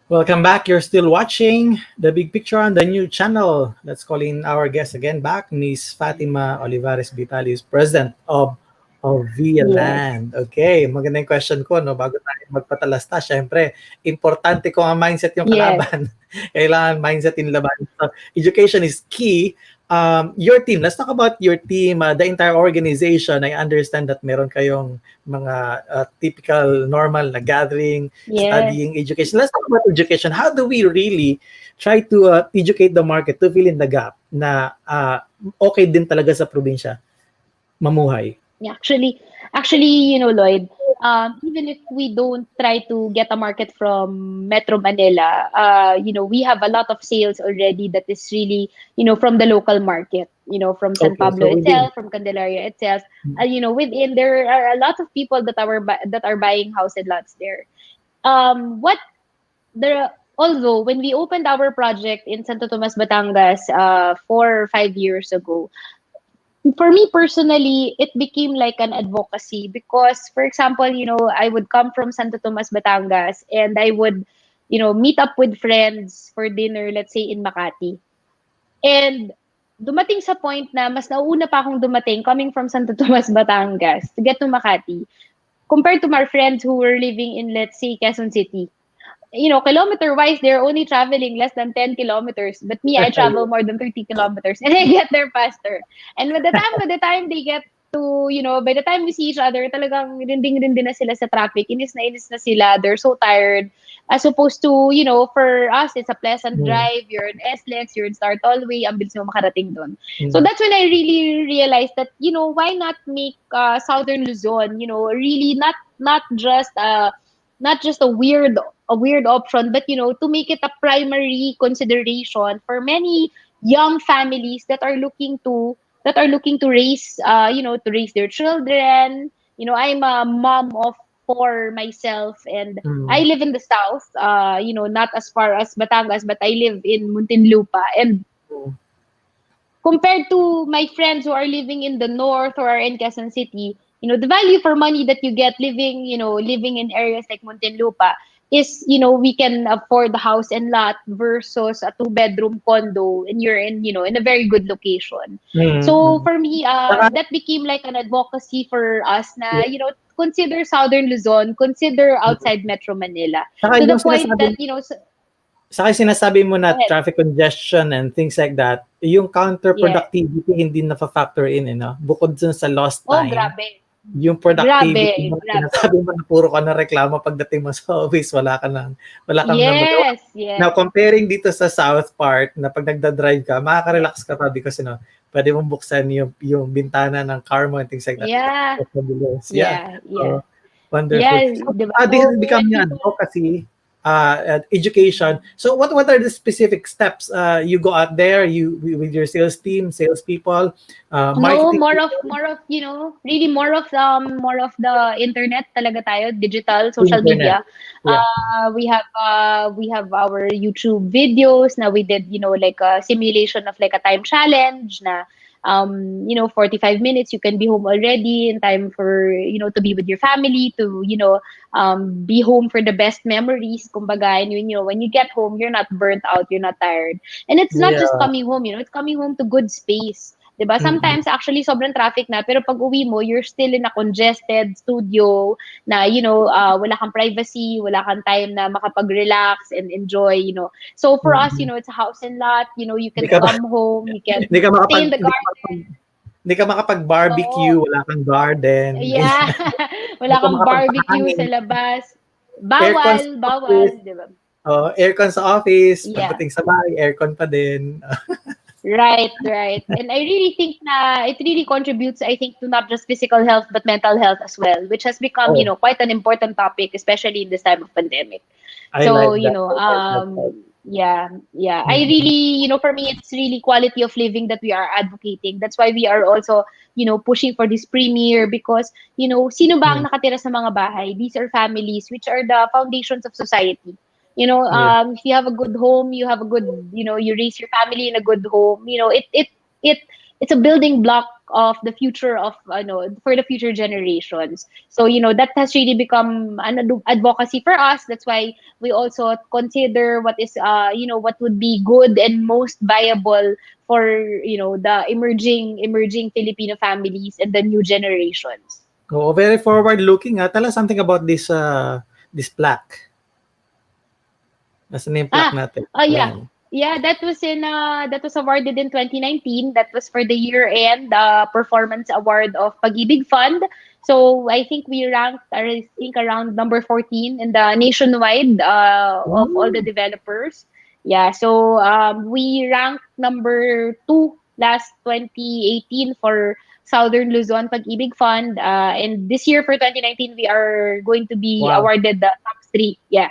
Welcome back. You're still watching The Big Picture on the new channel. Let's call in our guest again back, Miss Fatima Olivares-Vital, is President of Ovialand. Okay, magandang question ko, no? Bago tayo magpatalasta, syempre, importante ko ang mindset yung kalaban. Kailangan mindset in laban. So, education is key. Your team, let's talk about your team, the entire organization. I understand that meron kayong mga typical normal na gathering, studying, education. Let's talk about education. How do we really try to educate the market to fill in the gap na okay din talaga sa probinsya mamuhay? Yeah, actually, Lloyd, even if we don't try to get a market from Metro Manila, we have a lot of sales already that is really, from the local market, from San Pablo itself, from Candelaria itself. Within there are a lot of people that are buying house and lots there. Although when we opened our project in Santo Tomas, Batangas, 4 or 5 years ago, for me personally, it became like an advocacy because, for example, I would come from Santo Tomas, Batangas, and I would, meet up with friends for dinner, let's say in Makati. And dumating sa point na mas nauna pa akong dumating coming from Santo Tomas, Batangas to get to Makati compared to my friends who were living in, let's say, Quezon City. Kilometer-wise, they're only traveling less than 10 kilometers. But me, I travel more than 30 kilometers and I get there faster. And by the time they get to, by the time we see each other, talagang rinding-rindin na sila sa traffic. Inis na sila. They're so tired. As opposed to, for us, it's a pleasant drive. You're in SLEX, you're in Star Tollway, ang bilis mo makarating doon. So that's when I really realized that, why not make Southern Luzon, really not just a weird option, but to make it a primary consideration for many young families that are looking to raise their children. I'm a mom of 4 myself, and I live in the south, not as far as Batangas, but I live in Muntinlupa. And compared to my friends who are living in the north or are in Quezon City, the value for money that you get living in areas like Muntinlupa is, we can afford the house and lot versus a 2-bedroom condo, and you're in a very good location. So for me, that became like an advocacy for us na, consider Southern Luzon, consider outside Metro Manila. To the point that, Saka sinasabi mo na traffic congestion and things like that, yung counterproductivity hindi na-factor in, bukod dun sa lost time. Oh, grabe. Yung productivity, sinasabi mo na puro ka na reklamo pagdating mo sa office, wala kang magawa. Now, comparing dito sa south part, na pag nagda-drive ka, makaka-relax ka pa because, pwede mong buksan yung bintana ng car mo and things like that. Wonderful. So, this is becoming an advocacy, education. So what are the specific steps you go out there with your sales team, salespeople? More of really more of the internet talaga tayo, digital, social media. We have our YouTube videos. Now we did like a simulation of like a time challenge na 45 minutes, you can be home already in time for, to be with your family, to, be home for the best memories. Kumbaga, and when you get home, you're not burnt out, you're not tired. And it's not just coming home, it's coming home to good space. Diba? Sometimes actually sobrang traffic na, pero pag uwi mo, you're still in a congested studio na, wala kang privacy, wala kang time na makapag-relax and enjoy, So for us, it's a house and lot, you can come home, you can stay in the garden. Hindi ka makapag-barbecue, wala kang garden. Yeah, wala kang barbecue sa labas. Bawal, diba? Aircon sa office, pagdating sa bahay, aircon pa din. Right. And I really think na it really contributes, I think, to not just physical health, but mental health as well, which has become, quite an important topic, especially in this time of pandemic. I really, for me, it's really quality of living that we are advocating. That's why we are also, pushing for this premiere because, sino ba ang nakatira sa mga bahay? These are families which are the foundations of society. If you have a good home, you raise your family in a good home. It's a building block of the future of for the future generations. So that has really become an advocacy for us. That's why we also consider what is what would be good and most viable for the emerging Filipino families and the new generations. Oh, very forward-looking. Tell us something about this plaque. Nasa na yung plaque natin? Yeah. Yeah, that was awarded in 2019. That was for the year-end performance award of Pag-ibig Fund. So I think we ranked, around number 14 in the nationwide of all the developers. Yeah, so we ranked number 2 last 2018 for Southern Luzon Pag-ibig Fund. And this year for 2019, we are going to be awarded the top 3. Yeah.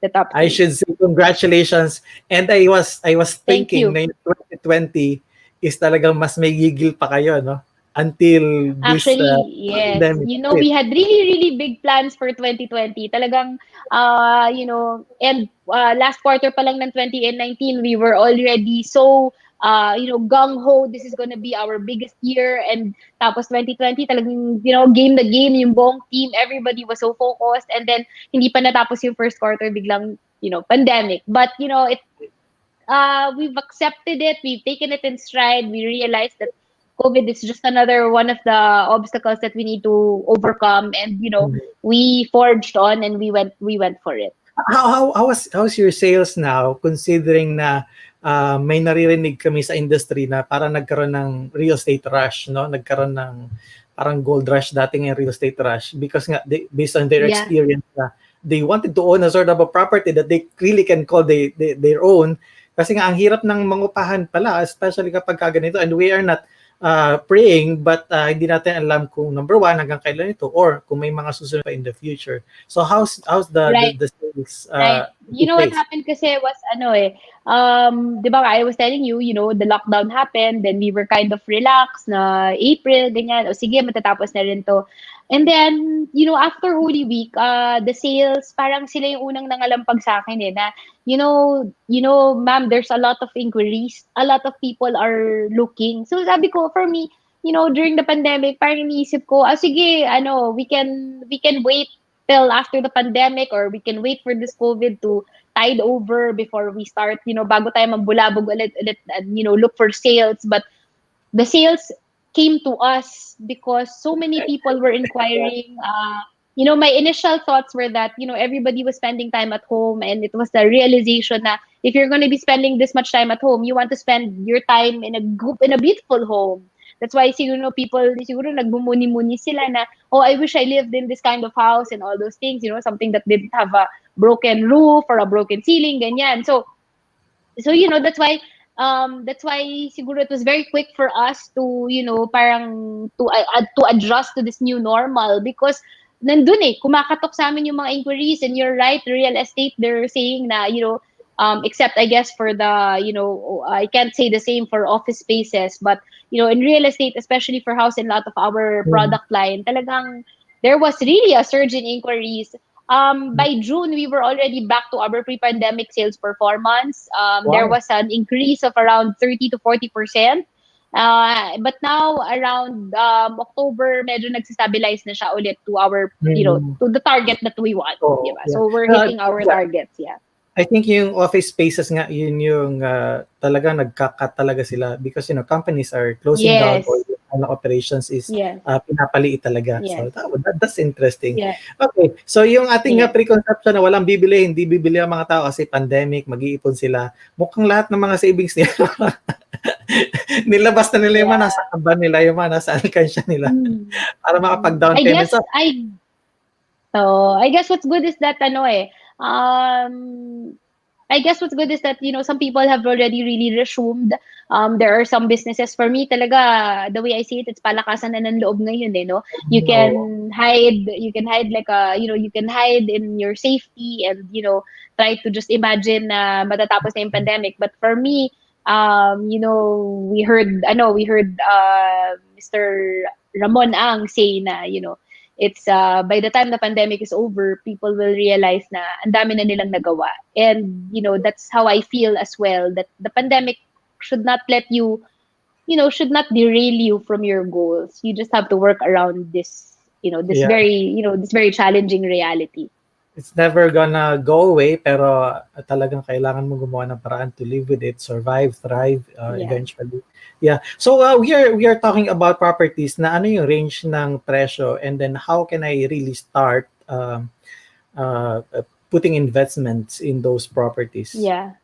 The top 3. I should say congratulations. And I was thinking na yung 2020 is talagang mas may gigil pa kayo, no? Until this yes. pandemic. We had really big plans for 2020. Talagang and last quarter pa lang ng 2019, we were already so gung-ho, this is gonna be our biggest year. And tapos 2020 talagang game the game yung buong team, everybody was so focused, and then hindi pa natapos yung first quarter, biglang pandemic. But we've accepted it, we've taken it in stride. We realized that COVID is just another one of the obstacles that we need to overcome, and we forged on and we went for it. How's your sales now, considering na may naririnig kami sa industry na parang nagkaroon ng real estate rush, no? Nagkaroon ng parang gold rush dating yung real estate rush because nga based on their experience na they wanted to own a sort of a property that they really can call their own. Kasi nga ang hirap ng mangupahan pala, especially kapag ganito, and we are not praying, but hindi natin alam kung number 1 hanggang kailan ito, or kung may mga susunod pa in the future. So how's the sales? Right. What happened kasi was di ba I was telling you, the lockdown happened, then we were kind of relaxed na April, ganyan, o sige, matatapos na rin to. And then, after Holy Week, the sales, parang sila yung unang nangalampag sa akin na, ma'am, there's a lot of inquiries. A lot of people are looking. So sabi ko, for me, during the pandemic, parang iniisip ko, sige, we can wait till after the pandemic, or we can wait for this COVID to tide over before we start, bago tayo mambulabog ulit, and, look for sales. But the sales came to us because so many people were inquiring. My initial thoughts were that, everybody was spending time at home, and it was the realization that if you're going to be spending this much time at home, you want to spend your time in a beautiful home. That's why people nagbumuni-muni sila na, I wish I lived in this kind of house and all those things, something that didn't have a broken roof or a broken ceiling, ganyan. So that's why siguro it was very quick for us to parang to adjust to this new normal, because nandun kumakatok sa amin yung mga inquiries. And you're right, real estate, they're saying na except I guess for the I can't say the same for office spaces, but in real estate, especially for house and lot of our product line, talagang there was really a surge in inquiries. By June, we were already back to our pre-pandemic sales performance. There was an increase of around 30 to 40%. But now around October, medyo nagsistabilize na siya ulit to our to the target that we want. Diba? So we're hitting our targets. Yeah. I think yung office spaces nga, yun yung talaga nagkakat talaga sila because companies are closing down, or operations is pinapaliit talaga. So that's interesting. Okay, so yung ating preconception na walang bibili, hindi bibili ang mga tao kasi pandemic, mag-iipon sila. Mukhang lahat ng mga savings nila nilabas na nila yung mga nasa kaban nila, yung mga nasa alkansya nila para makapag-down payment. I guess what's good is that I guess what's good is that some people have already really resumed. There are some businesses, for me talaga, the way I see it, it's palakasan na ng loob ngayon no. You can hide like you can hide in your safety and try to just imagine na matatapos na yung pandemic. But for me, we heard Mr. Ramon Ang say na it's by the time the pandemic is over, people will realize na ang dami na nilang nagawa. And that's how I feel as well, that the pandemic should not let you should not derail you from your goals. You just have to work around this, this Yeah. this very challenging reality. It's never gonna go away, pero talagang kailangan mo gumawa ng paraan to live with it, survive, thrive, Yeah. eventually. Yeah. So we are talking about properties na ano yung range ng presyo, and then how can I really start putting investments in those properties? Yeah.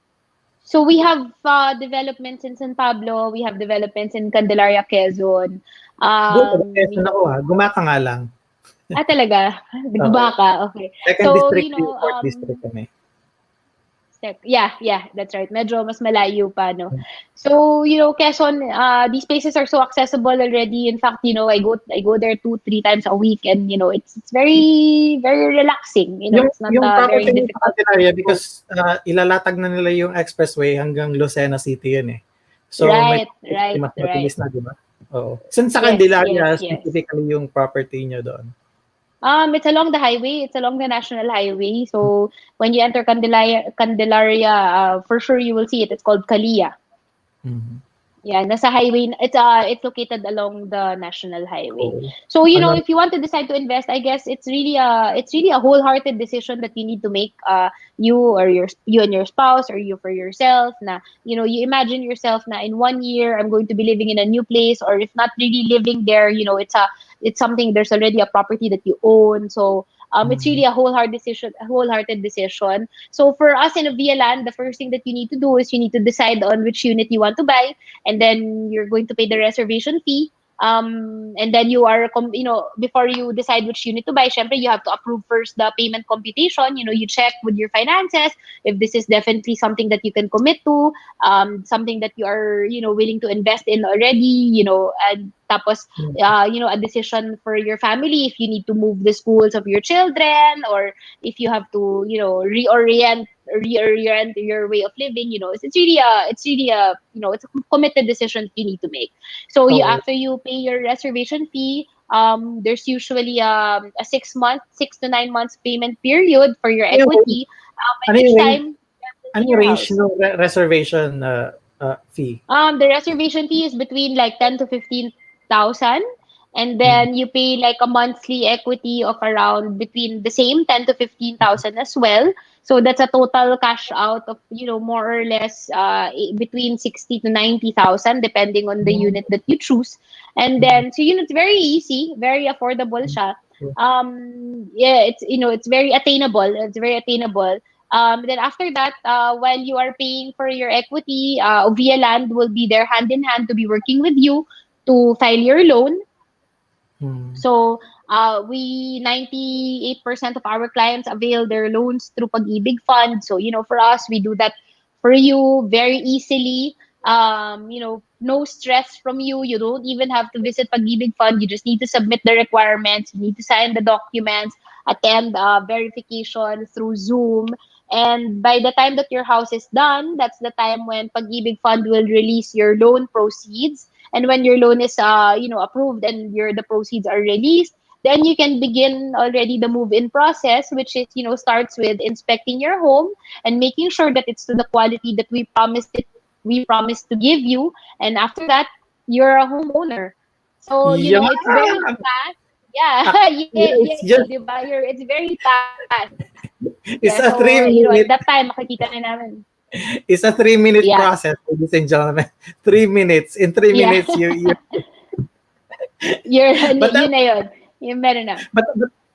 So we have developments in San Pablo, we have developments in Candelaria, Quezon. Quezon ako gumaka nga lang. Talaga? Gumaka, okay. Second So, district, fourth district kami. Yeah, that's right. Medyo mas malayo pa, no? So, Quezon, these places are so accessible already. In fact, I go there 2-3 times a week, and it's very, very relaxing. It's not yung very property difficult. area because ilalatag na nila yung expressway hanggang Lucena City yun eh. So, Right. mas mabilis na, di ba? Oo. Saan sa Yes, Candelaria yes. specifically yung property nyo doon? It's along the highway. It's along the national highway. So when you enter Candelaria, for sure you will see it. It's called Kalia. Mm-hmm. Yeah, nasa highway. It's located along the national highway. So if you want to decide to invest, I guess it's really a wholehearted decision that you need to make. You and your spouse, or you for yourself. Na you imagine yourself na in 1 year I'm going to be living in a new place, or if not really living there, it's something. There's already a property that you own. So it's really a wholehearted decision. So for us in Ovialand, the first thing that you need to do is you need to decide on which unit you want to buy, and then you're going to pay the reservation fee. And then before you decide which unit to buy, syempre you have to approve first the payment computation. You check with your finances if this is definitely something that you can commit to, something that you are willing to invest in already. And tapos a decision for your family if you need to move the schools of your children, or if you have to reorient your way of living. It's really a it's a committed decision you need to make. So after you pay your reservation fee, there's usually a 6 to 9 months payment period for your equity. And each time ano yung range ng reservation fee? The reservation fee is between like 10 to 15,000, and then you pay like a monthly equity of around between the same 10 to 15,000 as well. So that's a total cash out of more or less between 60 to 90,000 depending on the unit that you choose. And then so it's very easy, very affordable siya. It's very attainable. Then after that, while you are paying for your equity, Ovialand will be there hand in hand to be working with you to file your loan. So 98% of our clients avail their loans through Pag-ibig Fund. So for us, we do that for you very easily. No stress from you. You don't even have to visit Pag-ibig Fund. You just need to submit the requirements. You need to sign the documents, attend verification through Zoom. And by the time that your house is done, that's the time when Pag-ibig Fund will release your loan proceeds. And when your loan is approved and the proceeds are released, then you can begin already the move-in process, which is starts with inspecting your home and making sure that it's to the quality that we promised to give you. And after that, you're a homeowner. So it's very fast. Yeah, it's very fast. It's a 3-minute. At that time, makikita na namin. It's a 3-minute process, ladies and gentlemen. 3 minutes. In 3 minutes, you're yun na yun. Yung meron na. But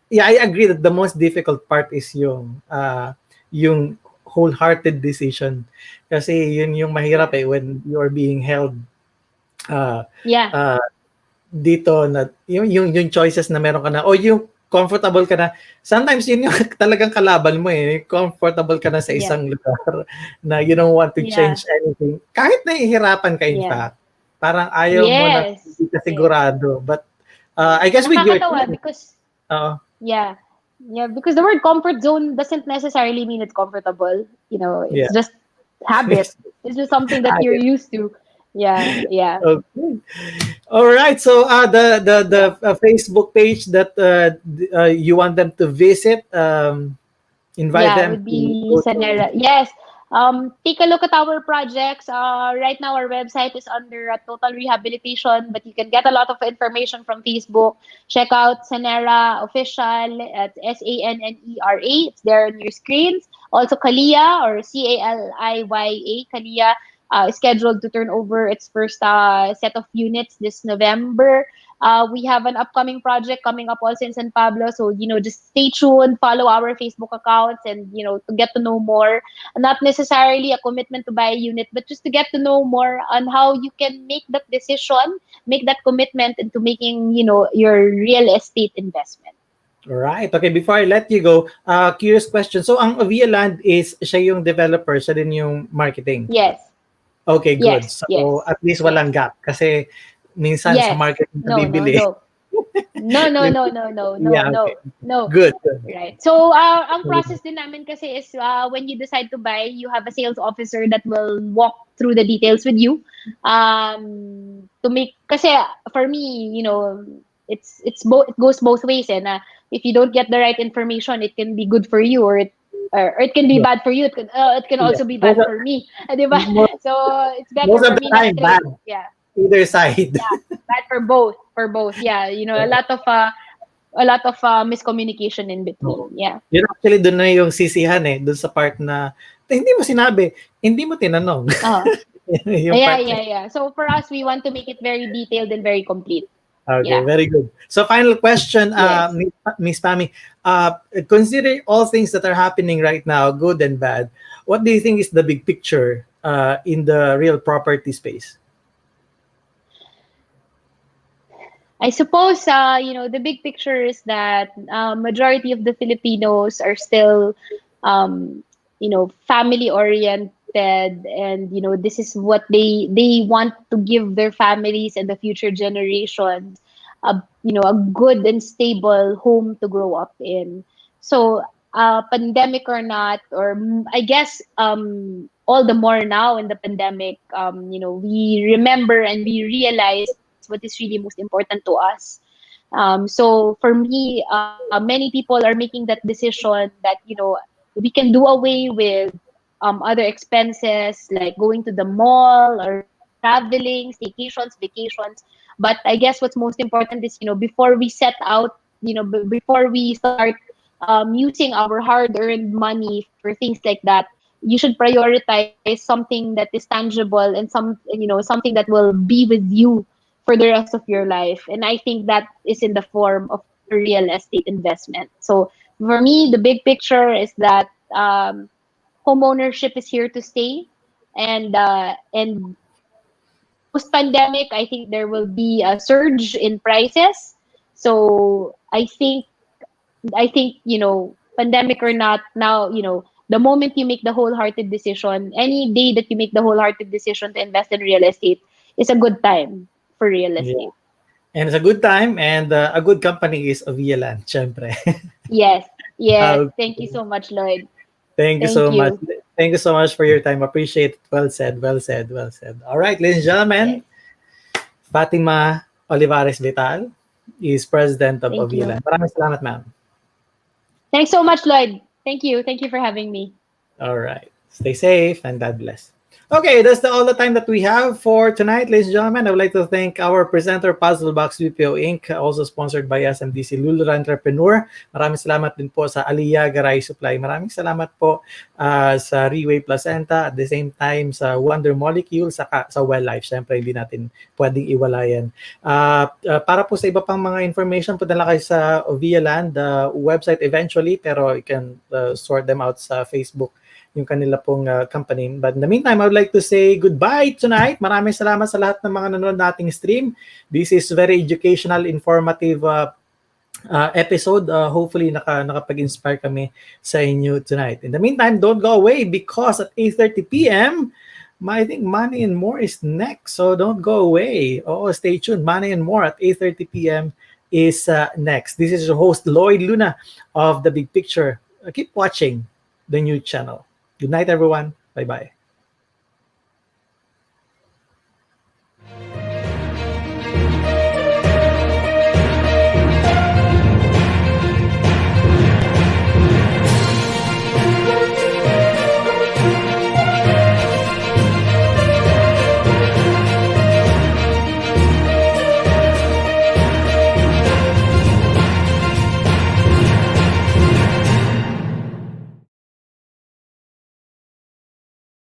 yeah, I agree that the most difficult part is yung wholehearted decision. Kasi yun yung mahirap when you are being held dito na yung choices na meron ka na, o yung comfortable ka na. Sometimes yun yung talagang kalaban mo comfortable ka na sa isang lugar na you don't want to change anything. Kahit nahihirapan ka in fact. Parang ayaw mo na hindi ka sigurado. But I guess with your because because the word comfort zone doesn't necessarily mean it's comfortable. It's just habit. It's just something that you're used to. Yeah. Okay. All right. So the Facebook page that you want them to visit, invite them. Would be Sanera. Yes. take a look at our projects. Right now, our website is under Total Rehabilitation, but you can get a lot of information from Facebook. Check out Sanera Official at SANNERA. It's there on your screens. Also, Kalia or CALIYA. Kalia is scheduled to turn over its first set of units this November. We have an upcoming project coming up also in San Pablo. So, just stay tuned, follow our Facebook accounts and, to get to know more. Not necessarily a commitment to buy a unit, but just to get to know more on how you can make that decision, make that commitment into making, your real estate investment. Right. Okay, before I let you go, curious question. So, ang Ovialand is siya yung developer, siya din yung marketing? Yes. Okay, good. Yes, So, yes, at least walang gap. Kasi, minsan sa marketing na bibili. No. Yeah, okay. No. Good. Right. So, ang process din namin kasi is when you decide to buy, you have a sales officer that will walk through the details with you. To make, kasi for me, it goes both ways. And if you don't get the right information, it can be good for you or it can be bad for you. It can also be bad for me. Diba? So, it's better most for of the me time, not bad. to. Yeah. Either side. Yeah, bad for both. Yeah, a lot of miscommunication in between. Yeah. Yun actually doon na yung sisihan doon sa part na hindi mo sinabi, hindi mo tinanong. Yeah. So for us, we want to make it very detailed and very complete. Okay, very good. So final question, Yes. Miss Pami, consider all things that are happening right now, good and bad. What do you think is the big picture in the real property space? I suppose, the big picture is that majority of the Filipinos are still, family-oriented, and this is what they want to give their families and the future generations, a good and stable home to grow up in. So, pandemic or not, or I guess all the more now in the pandemic, we remember and we realize what is really most important to us. So for me, many people are making that decision that, we can do away with other expenses like going to the mall or traveling, staycations, vacations. But I guess what's most important is, before we set out, before we start using our hard-earned money for things like that, you should prioritize something that is tangible and something that will be with you for the rest of your life. And I think that is in the form of a real estate investment. So for me, the big picture is that home ownership is here to stay. And post-pandemic, I think there will be a surge in prices. So I think, pandemic or not, now, the moment you make the wholehearted decision, any day that you make the wholehearted decision to invest in real estate is a good time for real estate. Yeah. And it's a good time, and a good company is Ovialand, syempre. Yes. Thank you so much, Lloyd. Thank you so much. Thank you so much for your time. Appreciate it. Well said. All right, ladies and gentlemen, Fatima Olivares-Vital is president of Ovialand. Maraming salamat, ma'am. Thanks so much, Lloyd. Thank you for having me. All right. Stay safe and God bless. Okay, that's all the time that we have for tonight, ladies and gentlemen. I would like to thank our presenter, Puzzle Box BPO Inc., also sponsored by SMDC Lulura Entrepreneur. Maraming salamat din po sa Aliyah Garay Supply. Maraming salamat po sa Reway Placenta, at the same time sa Wonder Molecule, sa Well Life. Siyempre, hindi natin pwedeng iwalayan. Para po sa iba pang mga information, punta lang kayo sa Ovialand website eventually, pero you can sort them out sa Facebook, yung kanila pong company. But in the meantime, I would like to say goodbye tonight. Maraming salamat sa lahat ng mga nanonood nating stream. This is very educational, informative episode. Hopefully, nakapag-inspire kami sa inyo tonight. In the meantime, don't go away because at 8:30 p.m., I think Money and More is next. So don't go away. Stay tuned. Money and More at 8:30 p.m. is next. This is your host, Lloyd Luna of The Big Picture. Keep watching the new channel. Good night, everyone. Bye-bye.